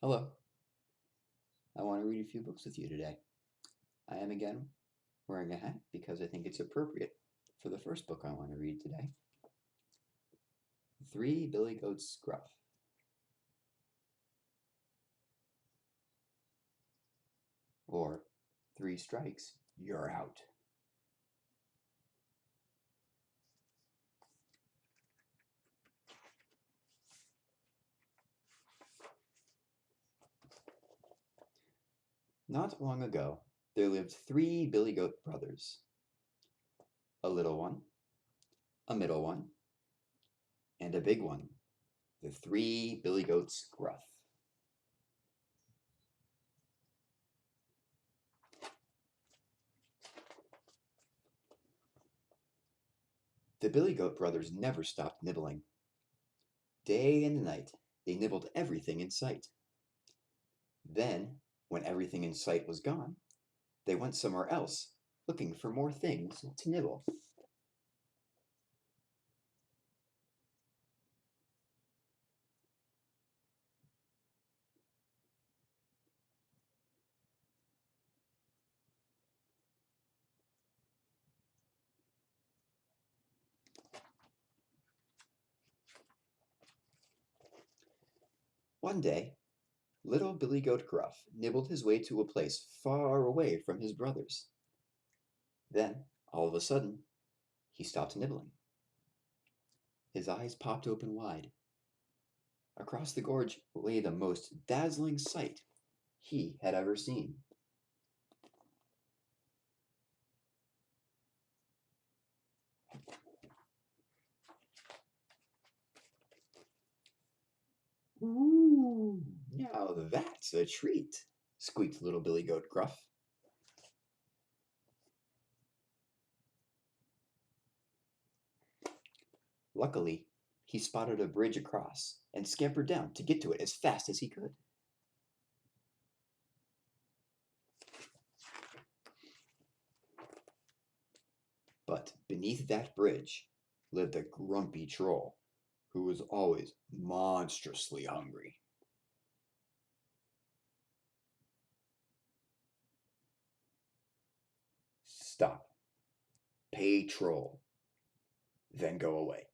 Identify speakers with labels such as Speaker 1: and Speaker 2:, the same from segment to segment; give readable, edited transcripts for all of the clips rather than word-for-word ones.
Speaker 1: Hello. I want to read a few books with you today. I am again wearing a hat because I think it's appropriate for the first book I want to read today. 3 Billy Goats Gruff. Or 3 strikes, you're out. Not long ago, there lived 3 Billy Goat brothers. A little one, a middle one, and a big one. The 3 Billy Goats Gruff. The Billy Goat brothers never stopped nibbling. Day and night, they nibbled everything in sight. Then, when everything in sight was gone, they went somewhere else, looking for more things to nibble. One day, little Billy Goat Gruff nibbled his way to a place far away from his brothers. Then, all of a sudden, he stopped nibbling. His eyes popped open wide. Across the gorge lay the most dazzling sight he had ever seen. Ooh, now that's a treat, squeaked little Billy Goat Gruff. Luckily, he spotted a bridge across and scampered down to get to it as fast as he could. But beneath that bridge lived a grumpy troll who was always monstrously hungry. Stop. Pay troll. Then go away.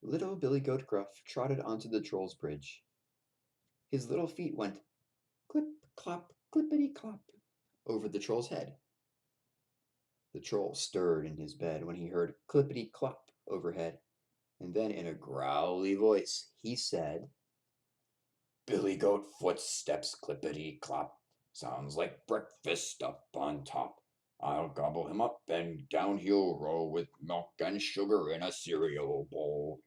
Speaker 1: Little Billy Goat Gruff trotted onto the troll's bridge. His little feet went clip, clop, clippity clop over the troll's head. The troll stirred in his bed when he heard clippity clop overhead, and then in a growly voice he said, Billy Goat footsteps clippity clop. Sounds like breakfast up on top. I'll gobble him up and down he'll roll with milk and sugar in a cereal bowl.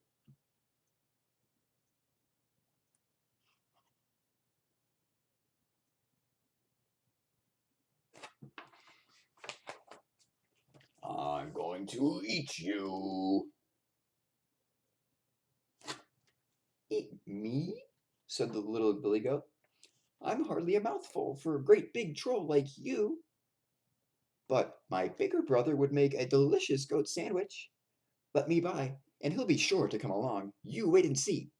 Speaker 1: I'm going to eat you. Eat me? Said the little Billy Goat. I'm hardly a mouthful for a great big troll like you. But my bigger brother would make a delicious goat sandwich. Let me by, and he'll be sure to come along. You wait and see.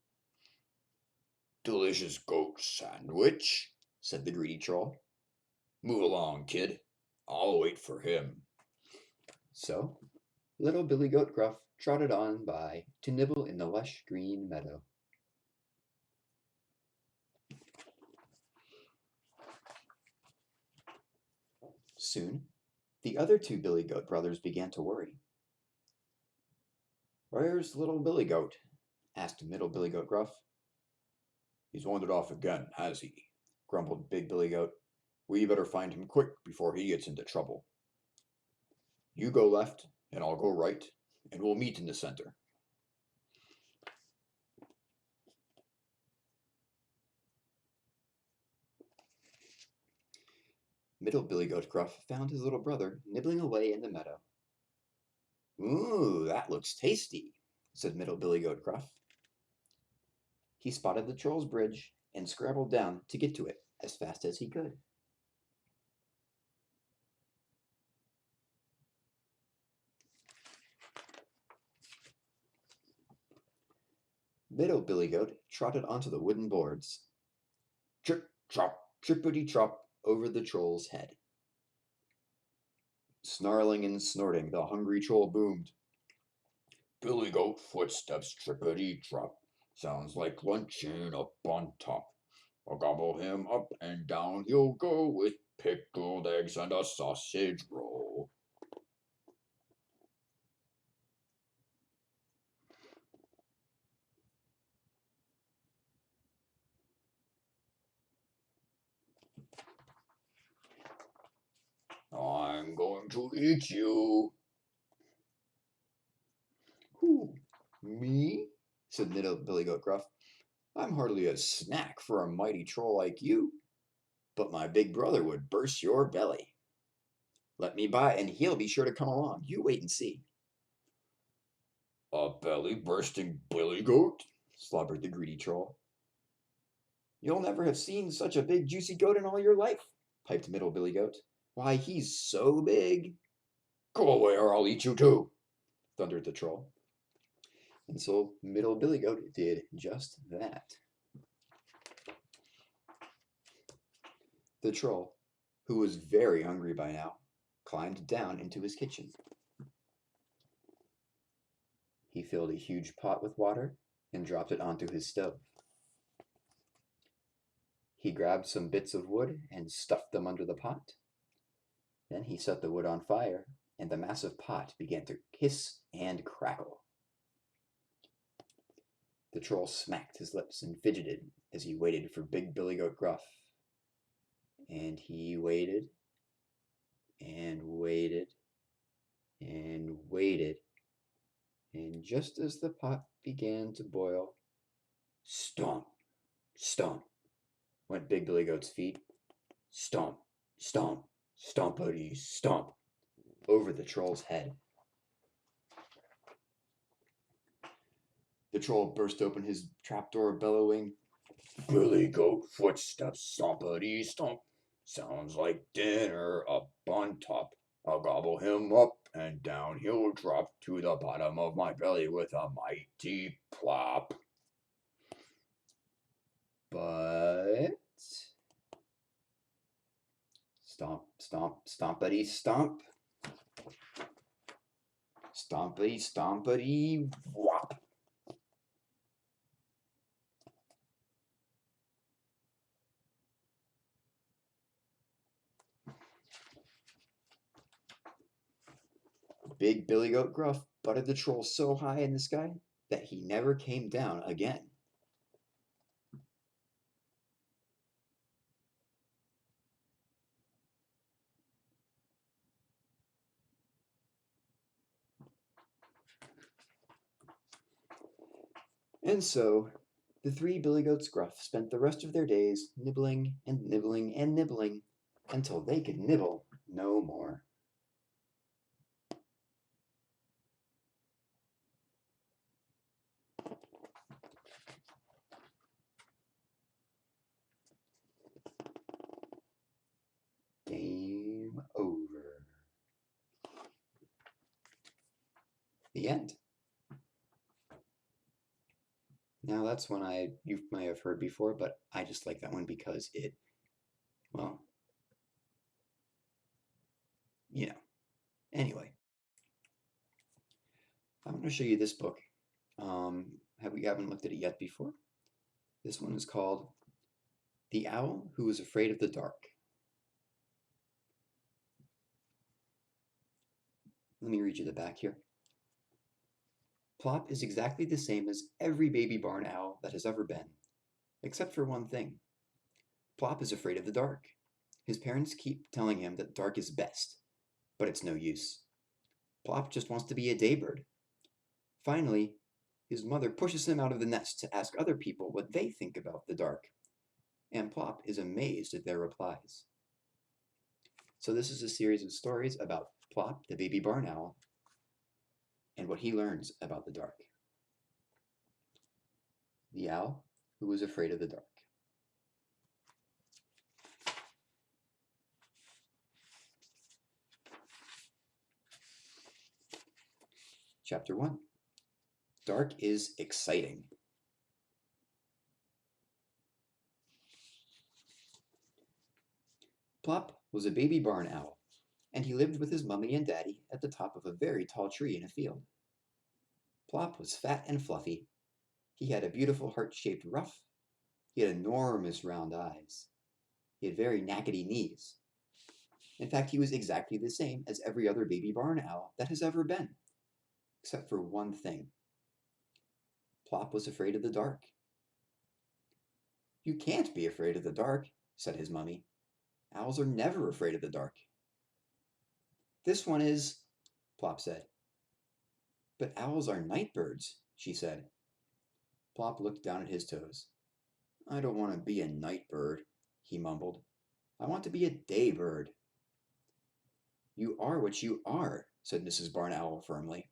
Speaker 1: Delicious goat sandwich, said the greedy troll. Move along, kid. I'll wait for him. So, little Billy Goat Gruff trotted on by to nibble in the lush green meadow. Soon, the other 2 Billy Goat brothers began to worry. Where's little Billy Goat? Asked middle Billy Goat Gruff. He's wandered off again, has he? Grumbled big Billy Goat. We better find him quick before he gets into trouble. You go left, and I'll go right, and we'll meet in the center. Middle Billy Goat Gruff found his little brother nibbling away in the meadow. Ooh, that looks tasty, said Middle Billy Goat Gruff. He spotted the troll's bridge and scrabbled down to get to it as fast as he could. Little Billy Goat trotted onto the wooden boards. Trip, trop, trippity trop over the troll's head. Snarling and snorting, the hungry troll boomed. Billy Goat footsteps trippity trop. Sounds like luncheon up on top. I'll gobble him up and down he'll go with pickled eggs and a sausage roll. I'm going to eat you. Who? Me? Said little Billy Goat Gruff. I'm hardly a snack for a mighty troll like you. But my big brother would burst your belly. Let me by, and he'll be sure to come along. You wait and see. A belly-bursting billy goat? Slobbered the greedy troll. You'll never have seen such a big juicy goat in all your life, piped Middle Billy Goat. Why, he's so big. Go away or I'll eat you too, thundered the troll. And so Middle Billy Goat did just that. The troll, who was very hungry by now, climbed down into his kitchen. He filled a huge pot with water and dropped it onto his stove. He grabbed some bits of wood and stuffed them under the pot. Then he set the wood on fire, and the massive pot began to hiss and crackle. The troll smacked his lips and fidgeted as he waited for Big Billy Goat Gruff. And he waited, and waited, and waited, and just as the pot began to boil, stomp, stomp, went Big Billy Goat's feet. Stomp, stomp, stompity stomp, over the troll's head. The troll burst open his trapdoor, bellowing, Billy Goat footsteps, stompity stomp. Sounds like dinner up on top. I'll gobble him up and down he'll drop to the bottom of my belly with a mighty plop. But stomp, stomp, stompity stomp. Stompity stompity whop. Big Billy Goat Gruff butted the troll so high in the sky that he never came down again. And so, the three Billy Goats Gruff spent the rest of their days nibbling and nibbling and nibbling until they could nibble no more. Game over. The end. Now that's one you may have heard before, but I just like that one because it, well, you know. Anyway, I'm going to show you this book. We haven't looked at it yet before. This one is called The Owl Who Was Afraid of the Dark. Let me read you the back here. Plop is exactly the same as every baby barn owl that has ever been, except for one thing. Plop is afraid of the dark. His parents keep telling him that dark is best, but it's no use. Plop just wants to be a daybird. Finally, his mother pushes him out of the nest to ask other people what they think about the dark, and Plop is amazed at their replies. So this is a series of stories about Plop, the baby barn owl, and what he learns about the dark. The Owl Who Was Afraid of the Dark. Chapter 1. Dark is exciting. Plop was a baby barn owl, and he lived with his mummy and daddy at the top of a very tall tree in a field. Plop was fat and fluffy. He had a beautiful heart-shaped ruff. He had enormous round eyes. He had very knackety knees. In fact, he was exactly the same as every other baby barn owl that has ever been, except for one thing. Plop was afraid of the dark. "You can't be afraid of the dark," said his mummy. "Owls are never afraid of the dark." "This one is," Plop said. "But owls are night birds," she said. Plop looked down at his toes. "I don't want to be a night bird," he mumbled. "I want to be a day bird." "You are what you are," said Mrs. Barn Owl firmly.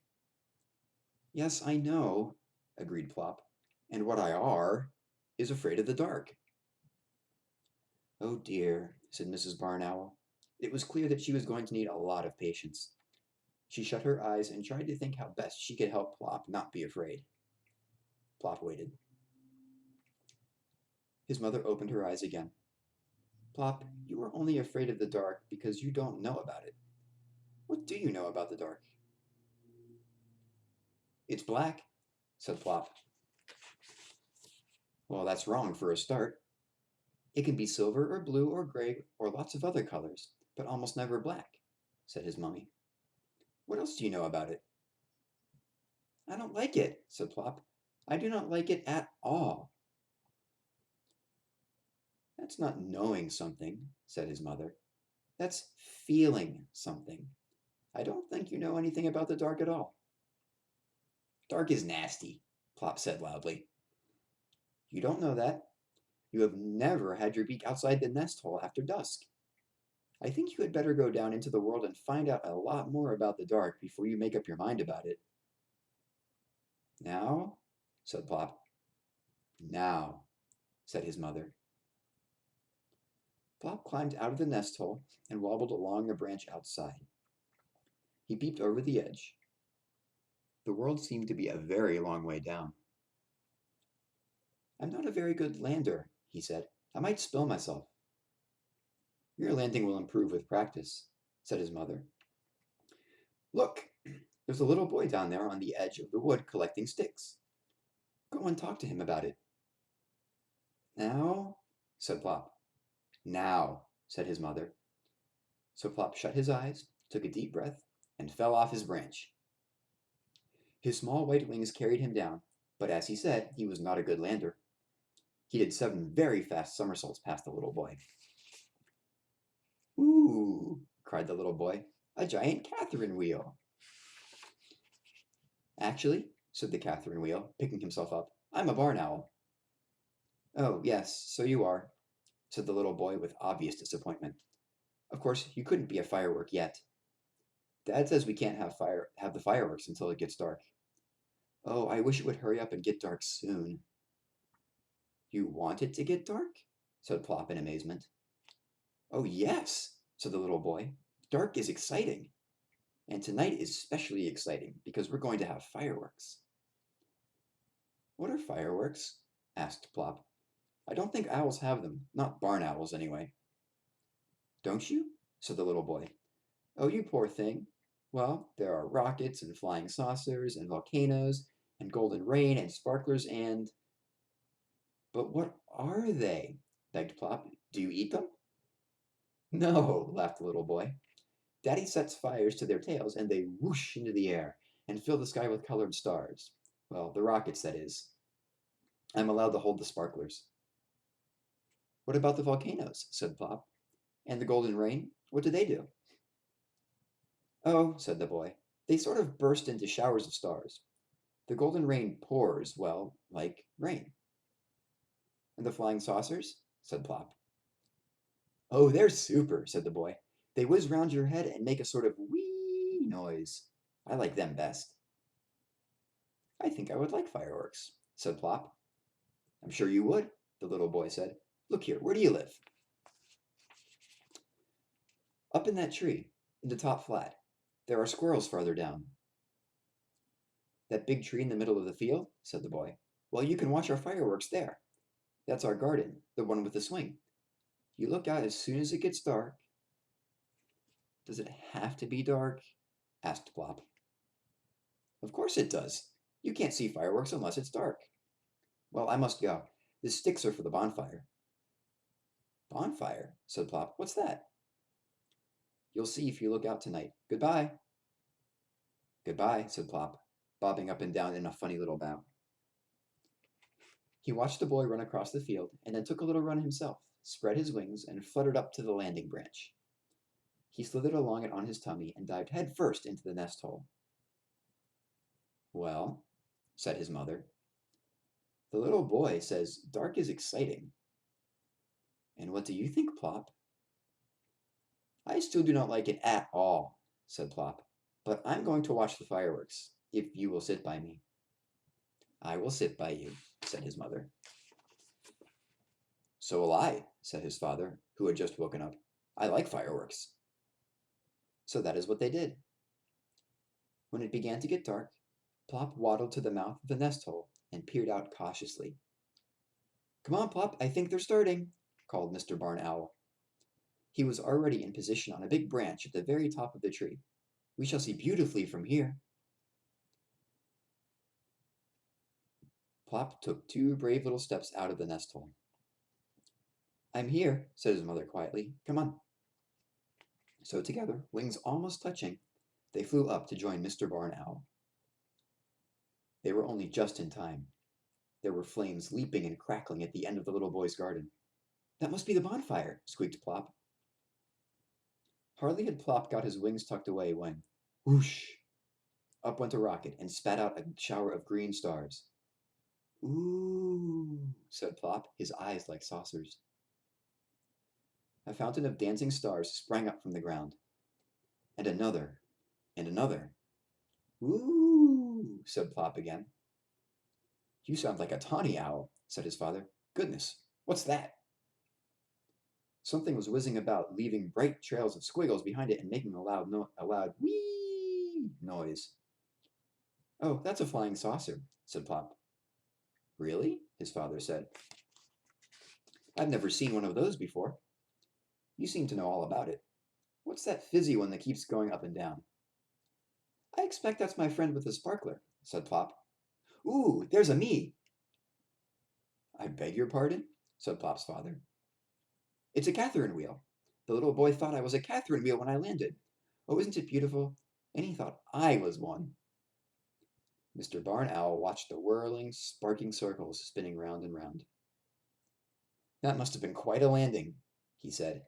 Speaker 1: "Yes, I know," agreed Plop. "And what I are is afraid of the dark." "Oh dear," said Mrs. Barn Owl. It was clear that she was going to need a lot of patience. She shut her eyes and tried to think how best she could help Plop not be afraid. Plop waited. His mother opened her eyes again. "Plop, you are only afraid of the dark because you don't know about it. What do you know about the dark?" "It's black," said Plop. "Well, that's wrong for a start. It can be silver or blue or gray or lots of other colors, but almost never black," said his mummy. "What else do you know about it?" "I don't like it," said Plop. "I do not like it at all." "That's not knowing something," said his mother. "That's feeling something. I don't think you know anything about the dark at all." "Dark is nasty," Plop said loudly. "You don't know that. You have never had your beak outside the nest hole after dusk. I think you had better go down into the world and find out a lot more about the dark before you make up your mind about it." "Now?" said Plop. "Now," said his mother. Plop climbed out of the nest hole and wobbled along a branch outside. He peeped over the edge. The world seemed to be a very long way down. "I'm not a very good lander," he said. "I might spill myself." "Your landing will improve with practice," said his mother. "Look, there's a little boy down there on the edge of the wood collecting sticks. Go and talk to him about it." "Now?" said Plop. "Now," said his mother. So Plop shut his eyes, took a deep breath, and fell off his branch. His small white wings carried him down, but as he said, he was not a good lander. He did 7 very fast somersaults past the little boy. "Ooh!" cried the little boy. "A giant Catherine wheel!" "Actually," said the Catherine wheel, picking himself up, "I'm a barn owl." "Oh, yes, so you are," said the little boy with obvious disappointment. "Of course, you couldn't be a firework yet. Dad says we can't have the fireworks until it gets dark. Oh, I wish it would hurry up and get dark soon." "You want it to get dark?" said Plop in amazement. "Oh, yes," said the little boy. "Dark is exciting. And tonight is especially exciting because we're going to have fireworks." "What are fireworks?" asked Plop. "I don't think owls have them, not barn owls anyway." "Don't you?" said the little boy. "Oh, you poor thing. Well, there are rockets and flying saucers and volcanoes and golden rain and sparklers and—" "But what are they?" begged Plop. "Do you eat them?" "No," laughed the little boy. "Daddy sets fires to their tails and they whoosh into the air and fill the sky with colored stars. Well, the rockets, that is. I'm allowed to hold the sparklers." "What about the volcanoes?" said Plop. "And the golden rain? What do they do?" "Oh," said the boy, "they sort of burst into showers of stars. The golden rain pours, well, like rain." "And the flying saucers?" said Plop. "Oh, they're super," said the boy. "They whiz round your head and make a sort of wee noise. I like them best." "I think I would like fireworks," said Plop. "I'm sure you would," the little boy said. "Look here, where do you live?" "Up in that tree, in the top flat. There are squirrels farther down." "That big tree in the middle of the field?" said the boy. "Well, you can watch our fireworks there. That's our garden, the one with the swing. You look out as soon as it gets dark, Does it have to be dark? Asked Plop. Of course it does. You can't see fireworks unless it's dark. Well, I must go. The sticks are for the bonfire. Bonfire? Said Plop. What's that? You'll see if you look out tonight. Goodbye. Goodbye, said Plop, bobbing up and down in a funny little bow. He watched the boy run across the field and then took a little run himself, spread his wings, and fluttered up to the landing branch. He slithered along it on his tummy and dived head first into the nest hole. Well, said his mother, the little boy says dark is exciting. And what do you think, Plop? I still do not like it at all, said Plop, but I'm going to watch the fireworks, if you will sit by me. I will sit by you, said his mother. So will I, said his father, who had just woken up. I like fireworks. So that is what they did. When it began to get dark, Plop waddled to the mouth of the nest hole and peered out cautiously. Come on, Plop, I think they're starting, called Mr. Barn Owl. He was already in position on a big branch at the very top of the tree. We shall see beautifully from here. Plop took 2 brave little steps out of the nest hole. I'm here, said his mother quietly. Come on. So together, wings almost touching, they flew up to join Mr. Barn Owl. They were only just in time. There were flames leaping and crackling at the end of the little boy's garden. That must be the bonfire, squeaked Plop. Hardly had Plop got his wings tucked away when, whoosh, up went a rocket and spat out a shower of green stars. Ooh, said Plop, his eyes like saucers. A fountain of dancing stars sprang up from the ground. And another, and another. Ooh, said Plop again. You sound like a tawny owl, said his father. Goodness, what's that? Something was whizzing about, leaving bright trails of squiggles behind it and making a loud whee noise. Oh, that's a flying saucer, said Plop. Really? His father said. I've never seen one of those before. You seem to know all about it. What's that fizzy one that keeps going up and down? I expect that's my friend with the sparkler, said Plop. Ooh, there's a me. I beg your pardon, said Plop's father. It's a Catherine wheel. The little boy thought I was a Catherine wheel when I landed. Oh, isn't it beautiful? And he thought I was one. Mr. Barn Owl watched the whirling, sparking circles spinning round and round. That must have been quite a landing, he said.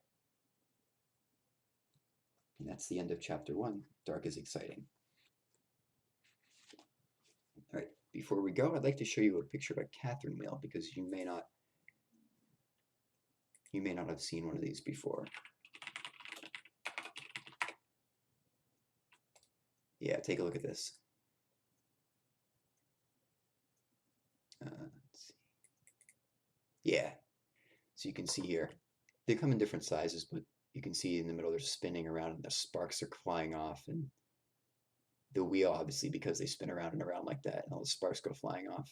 Speaker 1: And that's the end of chapter 1. Dark is exciting. All right, before we go, I'd like to show you a picture of a Catherine wheel because you may not have seen one of these before. Yeah, take a look at this. Let's see. Yeah, so you can see here, they come in different sizes, but you can see in the middle they're spinning around and the sparks are flying off, and the wheel, obviously, because they spin around and around like that, and all the sparks go flying off.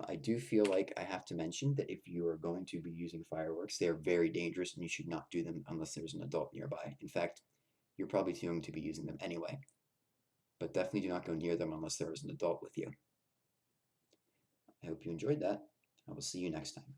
Speaker 1: I do feel like I have to mention that if you are going to be using fireworks, they are very dangerous and you should not do them unless there's an adult nearby. In fact, you're probably too young to be using them anyway. But definitely do not go near them unless there is an adult with you. I hope you enjoyed that. I will see you next time.